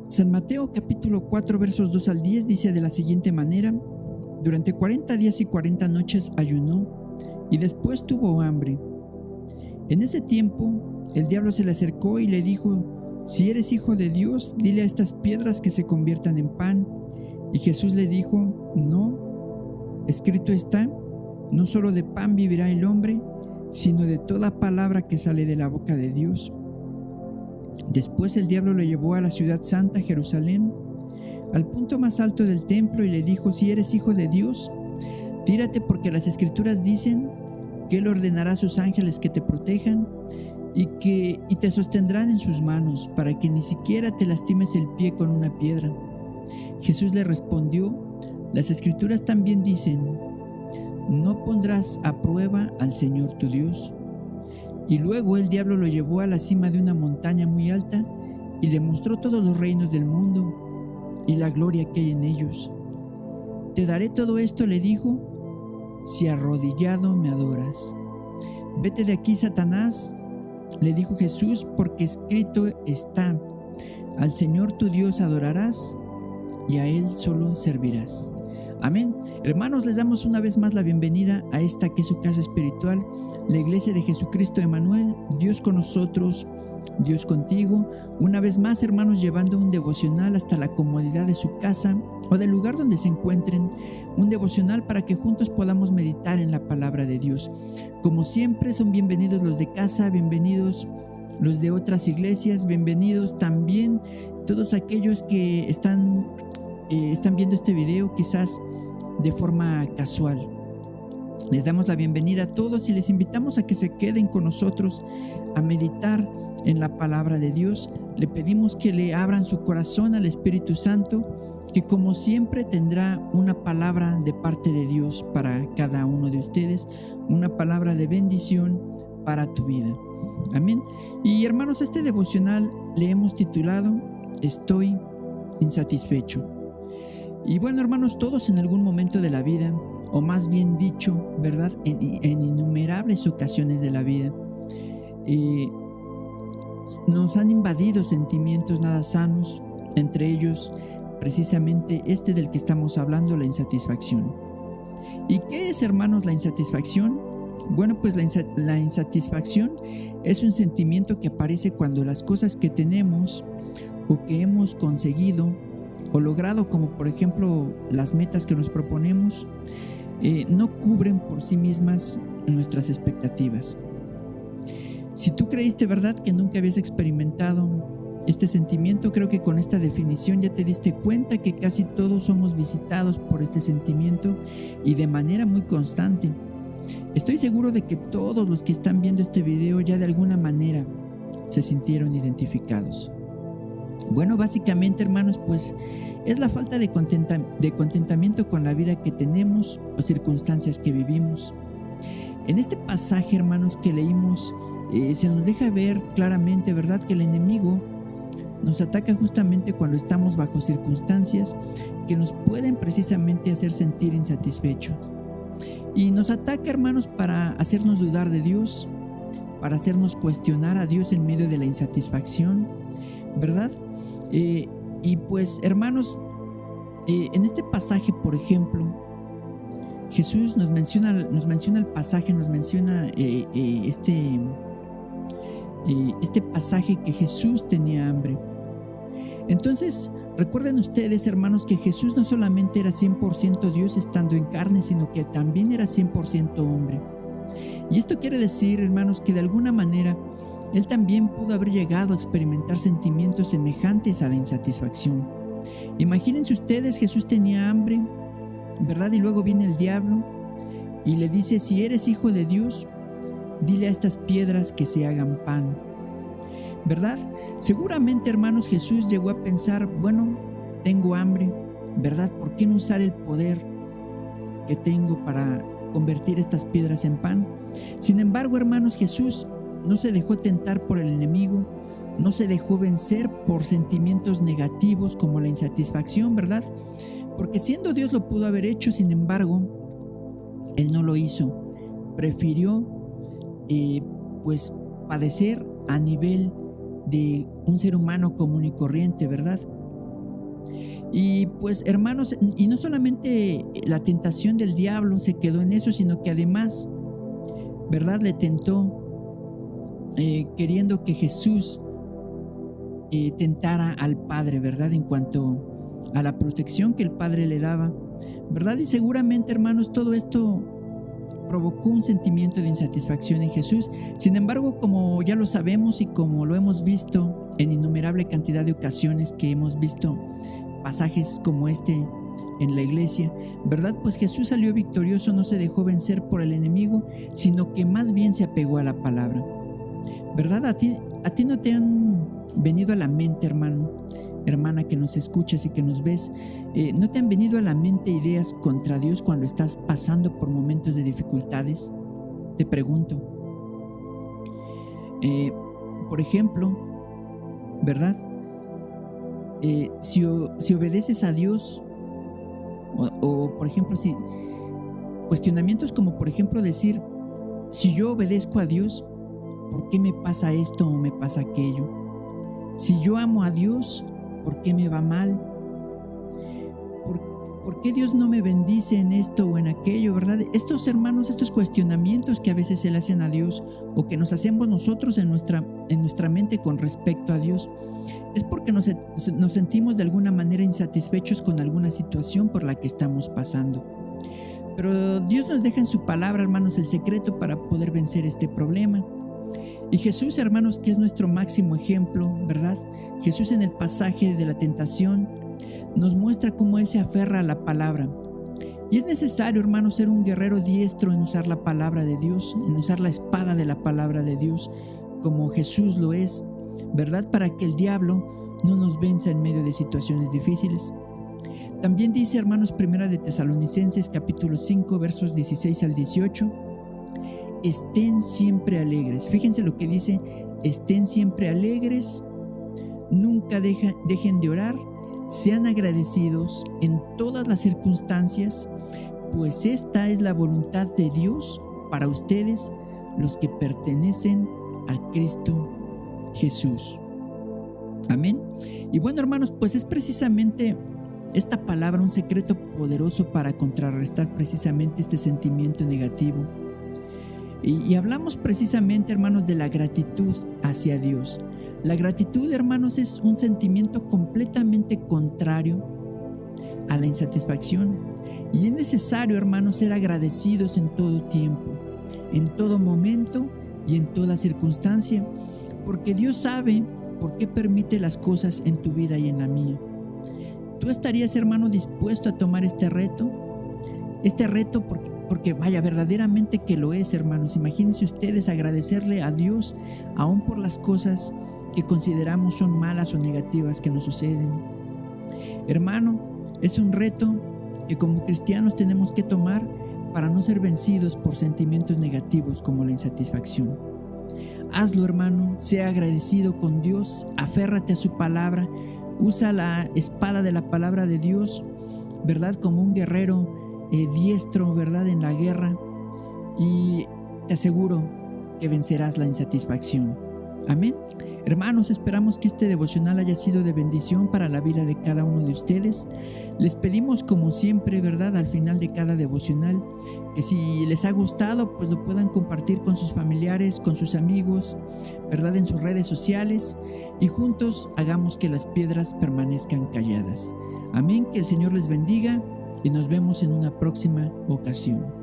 San Mateo capítulo 4 versos 2 al 10 dice de la siguiente manera: durante 40 días y 40 noches ayunó y después tuvo hambre. En ese tiempo el diablo se le acercó y le dijo: si eres hijo de Dios, dile a estas piedras que se conviertan en pan. Y Jesús le dijo: no, escrito está, no solo de pan vivirá el hombre, sino de toda palabra que sale de la boca de Dios. Después el diablo lo llevó a la ciudad santa, Jerusalén, al punto más alto del templo, y le dijo: si eres hijo de Dios, tírate, porque las escrituras dicen que Él ordenará a sus ángeles que te protejan y te sostendrán en sus manos, para que ni siquiera te lastimes el pie con una piedra. Jesús le respondió: las escrituras también dicen, no pondrás a prueba al Señor tu Dios. Y luego el diablo lo llevó a la cima de una montaña muy alta y le mostró todos los reinos del mundo y la gloria que hay en ellos. Te daré todo esto, le dijo, si arrodillado me adoras. Vete de aquí, Satanás, le dijo Jesús, porque escrito está: al Señor tu Dios adorarás y a Él solo servirás. Amén. Hermanos, les damos una vez más la bienvenida a esta que es su casa espiritual, la Iglesia de Jesucristo Emmanuel, Dios con nosotros, Dios contigo. Una vez más, hermanos, llevando un devocional hasta la comodidad de su casa o del lugar donde se encuentren, un devocional para que juntos podamos meditar en la palabra de Dios. Como siempre, son bienvenidos los de casa, bienvenidos los de otras iglesias, bienvenidos también todos aquellos que están viendo este video quizás de forma casual. Les damos la bienvenida a todos y les invitamos a que se queden con nosotros a meditar en la palabra de Dios. Le pedimos que le abran su corazón al Espíritu Santo, que como siempre tendrá una palabra de parte de Dios para cada uno de ustedes, una palabra de bendición para tu vida. Amén. Y hermanos, este devocional le hemos titulado Estoy insatisfecho. Y bueno, hermanos, todos en algún momento de la vida, o más bien dicho, ¿verdad?, en innumerables ocasiones de la vida, nos han invadido sentimientos nada sanos, entre ellos precisamente este del que estamos hablando, la insatisfacción. ¿Y qué es, hermanos, la insatisfacción? Bueno, pues la insatisfacción es un sentimiento que aparece cuando las cosas que tenemos o que hemos conseguido o logrado, como por ejemplo las metas que nos proponemos, no cubren por sí mismas nuestras expectativas. Si tú creíste, ¿verdad?, que nunca habías experimentado este sentimiento, creo que con esta definición ya te diste cuenta que casi todos somos visitados por este sentimiento y de manera muy constante. Estoy seguro de que todos los que están viendo este video ya de alguna manera se sintieron identificados. Bueno, básicamente, hermanos, pues es la falta de contentamiento con la vida que tenemos o circunstancias que vivimos. En este pasaje, hermanos, que leímos, se nos deja ver claramente, ¿verdad?, que el enemigo nos ataca justamente cuando estamos bajo circunstancias que nos pueden precisamente hacer sentir insatisfechos. Y nos ataca, hermanos, para hacernos dudar de Dios, para hacernos cuestionar a Dios en medio de la insatisfacción, ¿verdad? Y pues, hermanos, en este pasaje, por ejemplo, Jesús nos menciona el pasaje, nos menciona este pasaje que Jesús tenía hambre. Entonces, recuerden ustedes, hermanos, que Jesús no solamente era 100% Dios estando en carne, sino que también era 100% hombre. Y esto quiere decir, hermanos, que de alguna manera Él también pudo haber llegado a experimentar sentimientos semejantes a la insatisfacción. Imagínense ustedes, Jesús tenía hambre, ¿verdad? Y luego viene el diablo y le dice: si eres hijo de Dios, dile a estas piedras que se hagan pan, ¿verdad? Seguramente, hermanos, Jesús llegó a pensar: bueno, tengo hambre, ¿verdad? ¿Por qué no usar el poder que tengo para convertir estas piedras en pan? Sin embargo, hermanos, Jesús no se dejó tentar por el enemigo, no se dejó vencer por sentimientos negativos como la insatisfacción, ¿verdad? Porque siendo Dios lo pudo haber hecho. Sin embargo, Él no lo hizo. Prefirió pues padecer a nivel de un ser humano común y corriente, ¿verdad? Y pues hermanos, y no solamente la tentación del diablo se quedó en eso, sino que además, ¿verdad?, le tentó queriendo que Jesús tentara al Padre, ¿verdad?, en cuanto a la protección que el Padre le daba, ¿verdad? Y seguramente, hermanos, todo esto provocó un sentimiento de insatisfacción en Jesús. Sin embargo, como ya lo sabemos y como lo hemos visto en innumerable cantidad de ocasiones que hemos visto pasajes como este en la iglesia, ¿verdad? Pues Jesús salió victorioso, no se dejó vencer por el enemigo, sino que más bien se apegó a la palabra, ¿verdad? A ti no te han venido a la mente, hermano, hermana que nos escuchas y que nos ves, ¿no te han venido a la mente ideas contra Dios cuando estás pasando por momentos de dificultades? Te pregunto. Por ejemplo, ¿verdad? Si obedeces a Dios, o por ejemplo, si cuestionamientos como por ejemplo decir, si yo obedezco a Dios, ¿por qué me pasa esto o me pasa aquello? Si yo amo a Dios, ¿por qué me va mal? ¿Por qué Dios no me bendice en esto o en aquello, verdad? Estos hermanos, estos cuestionamientos que a veces se le hacen a Dios o que nos hacemos nosotros en nuestra mente con respecto a Dios, es porque nos sentimos de alguna manera insatisfechos con alguna situación por la que estamos pasando. Pero Dios nos deja en su palabra, hermanos, el secreto para poder vencer este problema. Y Jesús, hermanos, que es nuestro máximo ejemplo, ¿verdad? Jesús en el pasaje de la tentación nos muestra cómo Él se aferra a la palabra. Y es necesario, hermanos, ser un guerrero diestro en usar la palabra de Dios, en usar la espada de la palabra de Dios, como Jesús lo es, ¿verdad? Para que el diablo no nos venza en medio de situaciones difíciles. También dice, hermanos, Primera de Tesalonicenses, capítulo 5, versos 16 al 18, estén siempre alegres. Fíjense lo que dice, estén siempre alegres, nunca dejen de orar, sean agradecidos en todas las circunstancias, pues esta es la voluntad de Dios para ustedes, los que pertenecen a Cristo Jesús. Amén. Y bueno, hermanos, pues es precisamente esta palabra un secreto poderoso para contrarrestar precisamente este sentimiento negativo. Y hablamos precisamente, hermanos, de la gratitud hacia Dios. La gratitud, hermanos, es un sentimiento completamente contrario a la insatisfacción. Y es necesario, hermanos, ser agradecidos en todo tiempo, en todo momento y en toda circunstancia, porque Dios sabe por qué permite las cosas en tu vida y en la mía. ¿Tú estarías, hermano, dispuesto a tomar este reto? Este reto porque vaya, verdaderamente que lo es, hermanos. Imagínense ustedes agradecerle a Dios aún por las cosas que consideramos son malas o negativas que nos suceden. Hermano, es un reto que como cristianos tenemos que tomar para no ser vencidos por sentimientos negativos como la insatisfacción. Hazlo, hermano, sea agradecido con Dios, aférrate a su palabra, usa la espada de la palabra de Dios, ¿verdad? Como un guerrero diestro, ¿verdad?, en la guerra, y te aseguro que vencerás la insatisfacción. Amén. Hermanos, esperamos que este devocional haya sido de bendición para la vida de cada uno de ustedes. Les pedimos, como siempre, ¿verdad?, al final de cada devocional, que si les ha gustado, pues lo puedan compartir con sus familiares, con sus amigos, ¿verdad?, en sus redes sociales, y juntos hagamos que las piedras permanezcan calladas. Amén. Que el Señor les bendiga y nos vemos en una próxima ocasión.